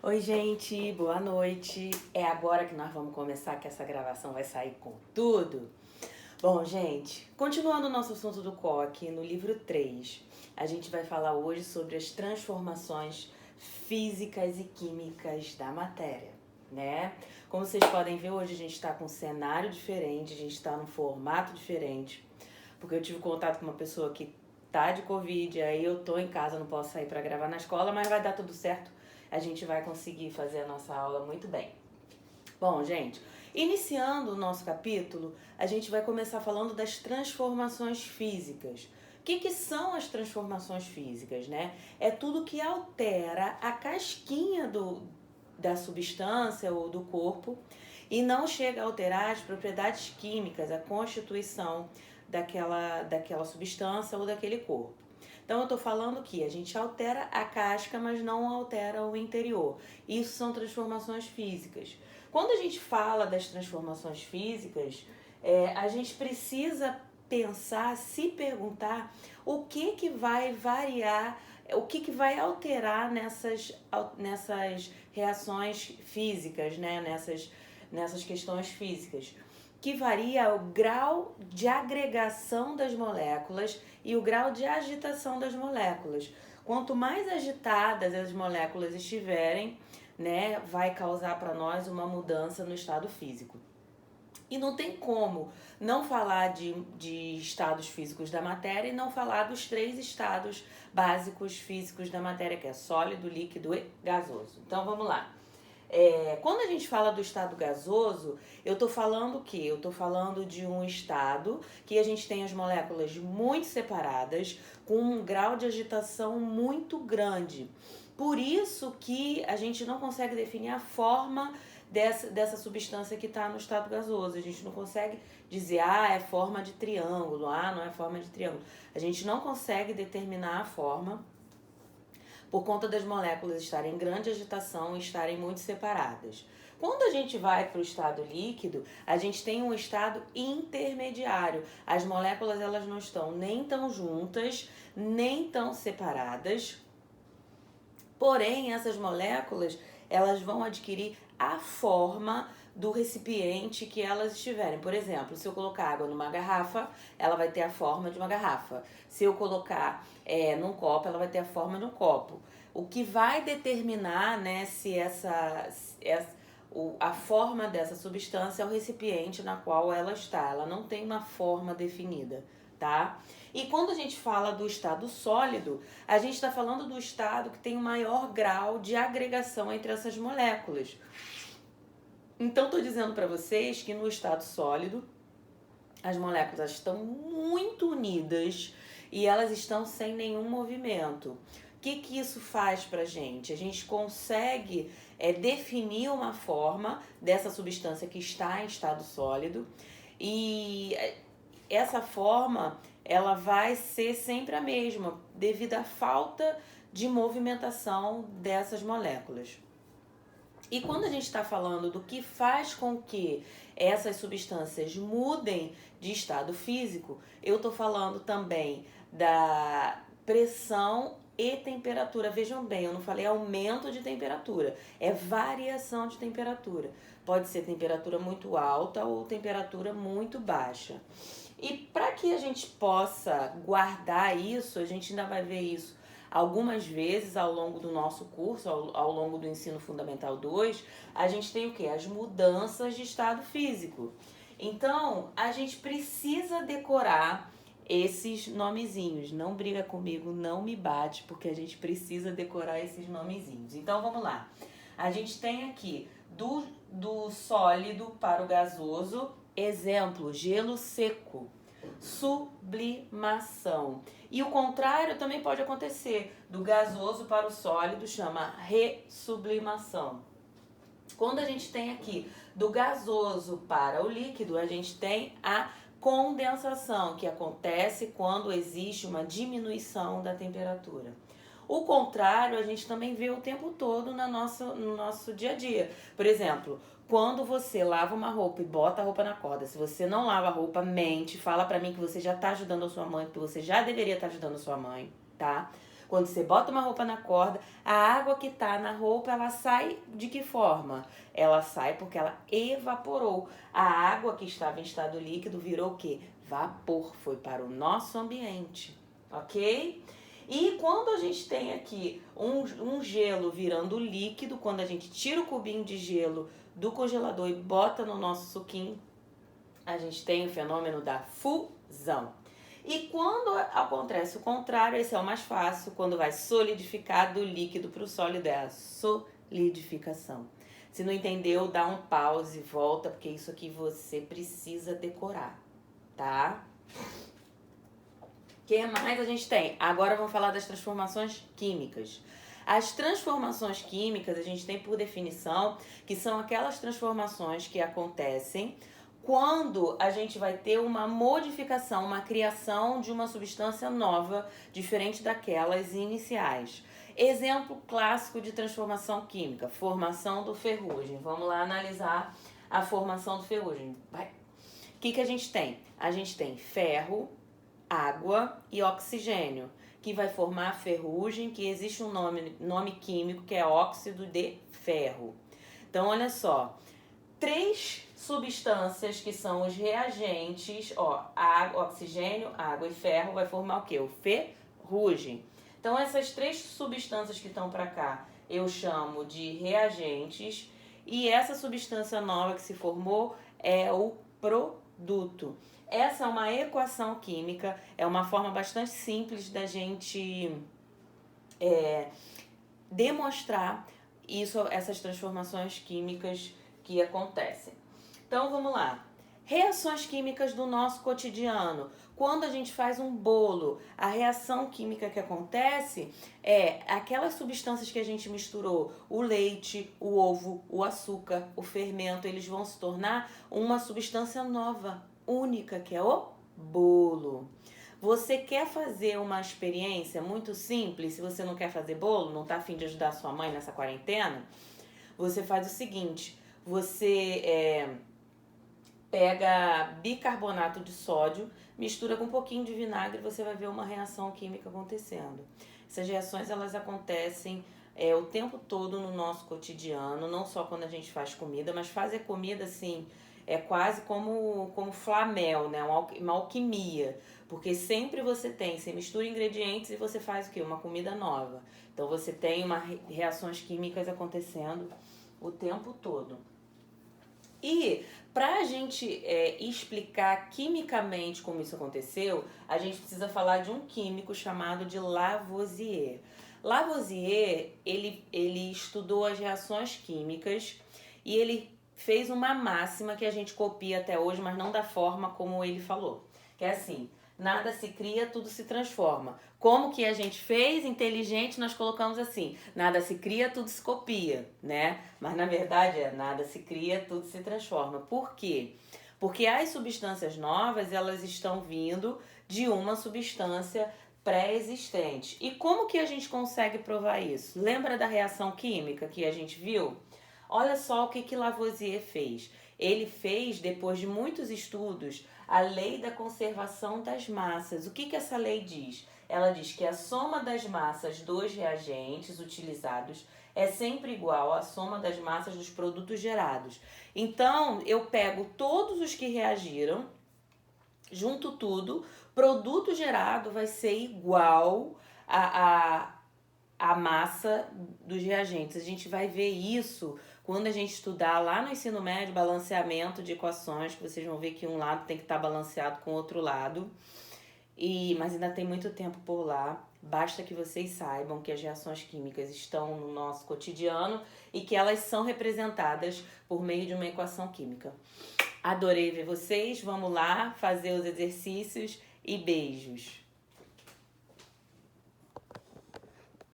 Oi, gente, boa noite. É agora que nós vamos começar, que essa gravação vai sair com tudo. Bom, gente, continuando o nosso assunto do coque, no livro 3, a gente vai falar hoje sobre as transformações físicas e químicas da matéria, né? Como vocês podem ver, hoje a gente está com um cenário diferente, a gente está num formato diferente, porque eu tive contato com uma pessoa que tá de Covid, aí eu tô em casa, não posso sair para gravar na escola, mas vai dar tudo certo. A gente vai conseguir fazer a nossa aula muito bem. Bom, gente, iniciando o nosso capítulo, a gente vai começar falando das transformações físicas. O que são as transformações físicas, né? É tudo que altera a casquinha da substância ou do corpo e não chega a alterar as propriedades químicas, a constituição daquela substância ou daquele corpo. Então eu estou falando que a gente altera a casca, mas não altera o interior. Isso são transformações físicas. Quando a gente fala das transformações físicas, a gente precisa pensar, se perguntar o que vai variar, o que vai alterar nessas reações físicas, né? nessas questões físicas, que varia o grau de agregação das moléculas e o grau de agitação das moléculas. Quanto mais agitadas as moléculas estiverem, né, vai causar para nós uma mudança no estado físico. E não tem como não falar de estados físicos da matéria e não falar dos 3 estados básicos físicos da matéria, que é sólido, líquido e gasoso. Então vamos lá. Quando a gente fala do estado gasoso, eu tô falando o quê? Eu tô falando de um estado que a gente tem as moléculas muito separadas, com um grau de agitação muito grande. Por isso que a gente não consegue definir a forma dessa substância que está no estado gasoso. A gente não consegue dizer, é forma de triângulo, não é forma de triângulo. A gente não consegue determinar a forma por conta das moléculas estarem em grande agitação e estarem muito separadas. Quando a gente vai para o estado líquido, a gente tem um estado intermediário. As moléculas elas não estão nem tão juntas, nem tão separadas. Porém, essas moléculas elas vão adquirir a forma do recipiente que elas estiverem. Por exemplo, se eu colocar água numa garrafa, ela vai ter a forma de uma garrafa. Se eu colocar num copo, ela vai ter a forma de um copo. O que vai determinar, né, se a forma dessa substância é o recipiente na qual ela está. Ela não tem uma forma definida, tá? E quando a gente fala do estado sólido, a gente está falando do estado que tem o maior grau de agregação entre essas moléculas. Então, estou dizendo para vocês que no estado sólido, as moléculas estão muito unidas e elas estão sem nenhum movimento. O que isso faz para a gente? A gente consegue definir uma forma dessa substância que está em estado sólido e essa forma ela vai ser sempre a mesma devido à falta de movimentação dessas moléculas. E quando a gente está falando do que faz com que essas substâncias mudem de estado físico, eu estou falando também da pressão e temperatura. Vejam bem, eu não falei aumento de temperatura, é variação de temperatura. Pode ser temperatura muito alta ou temperatura muito baixa. E para que a gente possa guardar isso, a gente ainda vai ver isso algumas vezes ao longo do nosso curso, ao longo do ensino fundamental 2, a gente tem o quê? As mudanças de estado físico. Então, a gente precisa decorar esses nomezinhos. Não briga comigo, não me bate, porque a gente precisa decorar esses nomezinhos. Então, vamos lá. A gente tem aqui do sólido para o gasoso, exemplo, gelo seco. Sublimação. E o contrário também pode acontecer, do gasoso para o sólido, chama ressublimação. Quando a gente tem aqui do gasoso para o líquido, a gente tem a condensação, que acontece quando existe uma diminuição da temperatura. O contrário, a gente também vê o tempo todo no nosso dia a dia. Por exemplo, quando você lava uma roupa e bota a roupa na corda, se você não lava a roupa, mente, fala pra mim que você já tá ajudando a sua mãe, que você já deveria estar ajudando a sua mãe, tá? Quando você bota uma roupa na corda, a água que está na roupa, ela sai de que forma? Ela sai porque ela evaporou. A água que estava em estado líquido virou o quê? Vapor, foi para o nosso ambiente, ok? E quando a gente tem aqui um gelo virando líquido, quando a gente tira o cubinho de gelo do congelador e bota no nosso suquinho, a gente tem o fenômeno da fusão. E quando acontece o contrário, esse é o mais fácil, quando vai solidificar do líquido para o sólido, é a solidificação. Se não entendeu, dá um pause, volta, porque isso aqui você precisa decorar, tá? O que mais a gente tem? Agora vamos falar das transformações químicas. As transformações químicas a gente tem por definição que são aquelas transformações que acontecem quando a gente vai ter uma modificação, uma criação de uma substância nova, diferente daquelas iniciais. Exemplo clássico de transformação química, formação do ferrugem. Vamos lá analisar a formação do ferrugem. Vai. O que a gente tem? A gente tem ferro, água e oxigênio, que vai formar a ferrugem, que existe um nome químico que é óxido de ferro. Então, olha só, 3 substâncias que são os reagentes, água, oxigênio, água e ferro, vai formar o quê? O ferrugem. Então, essas 3 substâncias que estão para cá, eu chamo de reagentes, e essa substância nova que se formou é o produto. Essa é uma equação química, é uma forma bastante simples da gente demonstrar essas transformações químicas que acontecem. Então vamos lá. Reações químicas do nosso cotidiano. Quando a gente faz um bolo, a reação química que acontece é aquelas substâncias que a gente misturou, o leite, o ovo, o açúcar, o fermento, eles vão se tornar uma substância nova, única, que é o bolo. Você quer fazer uma experiência muito simples? Se você não quer fazer bolo, não está a fim de ajudar sua mãe nessa quarentena, você faz o seguinte, você pega bicarbonato de sódio, mistura com um pouquinho de vinagre e você vai ver uma reação química acontecendo. Essas reações elas acontecem o tempo todo no nosso cotidiano, não só quando a gente faz comida, mas fazer comida assim é quase como flamel, né? Uma alquimia, porque sempre você mistura ingredientes e você faz o quê? Uma comida nova. Então você tem reações químicas acontecendo o tempo todo. E para a gente explicar quimicamente como isso aconteceu, a gente precisa falar de um químico chamado de Lavoisier. Lavoisier, ele estudou as reações químicas e ele fez uma máxima que a gente copia até hoje, mas não da forma como ele falou. Que é assim, nada se cria, tudo se transforma. Como que a gente fez? Inteligente, nós colocamos assim, nada se cria, tudo se copia, né? Mas na verdade nada se cria, tudo se transforma. Por quê? Porque as substâncias novas, elas estão vindo de uma substância pré-existente. E como que a gente consegue provar isso? Lembra da reação química que a gente viu? Olha só o que Lavoisier fez. Ele fez, depois de muitos estudos, a lei da conservação das massas. O que essa lei diz? Ela diz que a soma das massas dos reagentes utilizados é sempre igual à soma das massas dos produtos gerados. Então, eu pego todos os que reagiram, junto tudo, produto gerado vai ser igual a massa dos reagentes. A gente vai ver isso quando a gente estudar lá no ensino médio, balanceamento de equações, que vocês vão ver que um lado tem que estar balanceado com o outro lado. Mas ainda tem muito tempo por lá. Basta que vocês saibam que as reações químicas estão no nosso cotidiano e que elas são representadas por meio de uma equação química. Adorei ver vocês. Vamos lá fazer os exercícios e beijos!